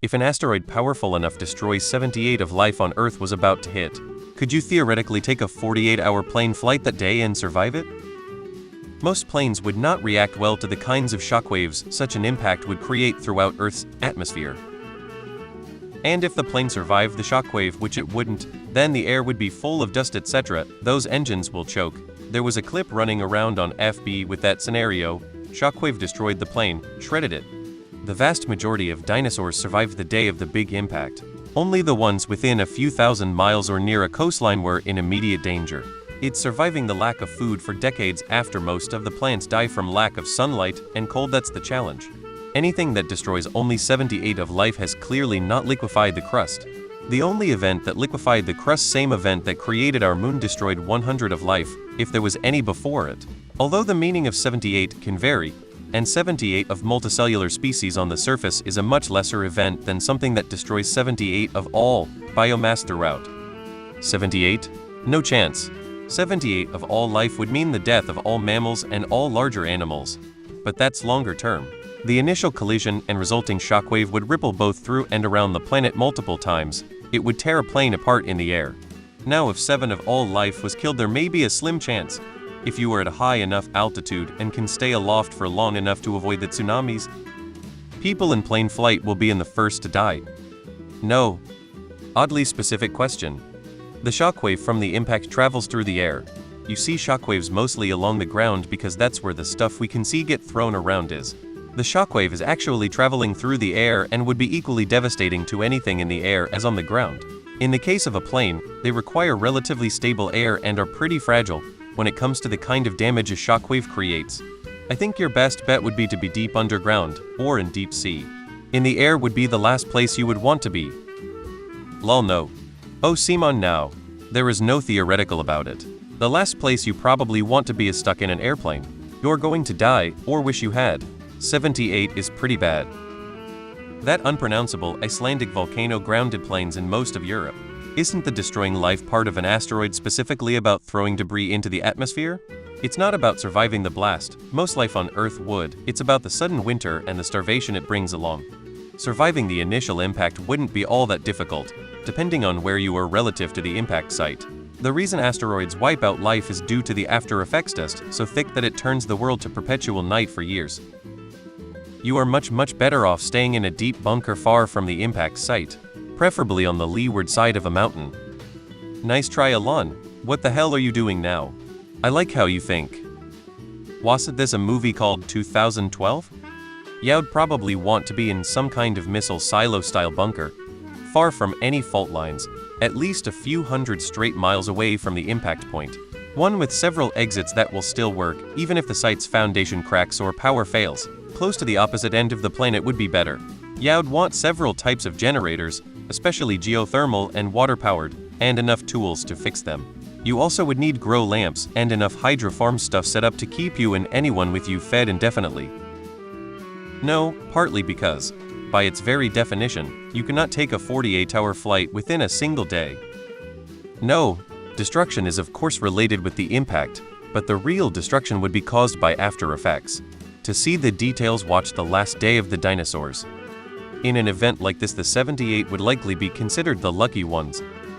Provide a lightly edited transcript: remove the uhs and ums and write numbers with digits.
If an asteroid powerful enough to destroy 78 of life on Earth was about to hit, could you theoretically take a 48-hour plane flight that day and survive it? Most planes would not react well to the kinds of shockwaves such an impact would create throughout Earth's atmosphere. And if the plane survived the shockwave, which it wouldn't, then the air would be full of dust, etc. Those engines will choke. There was a clip running around on FB with that scenario. Shockwave destroyed the plane, shredded it. The vast majority of dinosaurs survived the day of the big impact. Only the ones within a few thousand miles or near a coastline were in immediate danger. It's surviving the lack of food for decades after most of the plants die from lack of sunlight and cold that's the challenge. Anything that destroys only 78 of life has clearly not liquefied the crust. The only event that liquefied the crust, same event that created our moon, destroyed 100 of life, if there was any before it. Although the meaning of 78 can vary, and 78 of multicellular species on the surface is a much lesser event than something that destroys 78 of all biomass throughout. 78? No chance. 78 of all life would mean the death of all mammals and all larger animals. But that's longer term. The initial collision and resulting shockwave would ripple both through and around the planet multiple times. It would tear a plane apart in the air. Now, if 7 of all life was killed, there may be a slim chance. If you are at a high enough altitude and can stay aloft for long enough to avoid the tsunamis, people in plane flight will be in the first to die. No. Oddly specific question. The shockwave from the impact travels through the air. You see shockwaves mostly along the ground because that's where the stuff we can see get thrown around is. The shockwave is actually traveling through the air and would be equally devastating to anything in the air as on the ground. In the case of a plane, they require relatively stable air and are pretty fragile when it comes to the kind of damage a shockwave creates. I think your best bet would be to be deep underground, or in deep sea. In the air would be the last place you would want to be. Lol, no. Oh, Simon, now. There is no theoretical about it. The last place you probably want to be is stuck in an airplane. You're going to die, or wish you had. 78 is pretty bad. That unpronounceable Icelandic volcano grounded planes in most of Europe. Isn't the destroying life part of an asteroid specifically about throwing debris into the atmosphere? It's not about surviving the blast. Most life on Earth would. It's about the sudden winter and the starvation it brings along. Surviving the initial impact wouldn't be all that difficult, depending on where you were relative to the impact site. The reason asteroids wipe out life is due to the after effects dust, so thick that it turns the world to perpetual night for years. You are much better off staying in a deep bunker far from the impact site, preferably on the leeward side of a mountain. Nice try, Alon. What the hell are you doing now? I like how you think. Wasn't this a movie called 2012? You'd probably want to be in some kind of missile silo-style bunker, far from any fault lines, at least a few hundred straight miles away from the impact point. One with several exits that will still work, even if the site's foundation cracks or power fails. Close to the opposite end of the planet would be better. You'd want several types of generators, especially geothermal and water-powered, and enough tools to fix them. You also would need grow lamps and enough hydrofarm stuff set up to keep you and anyone with you fed indefinitely. No, partly because, by its very definition, you cannot take a 48-hour flight within a single day. No, destruction is of course related with the impact, but the real destruction would be caused by after effects. To see the details, watch The Last Day of the Dinosaurs. In an event like this, the 78 would likely be considered the lucky ones,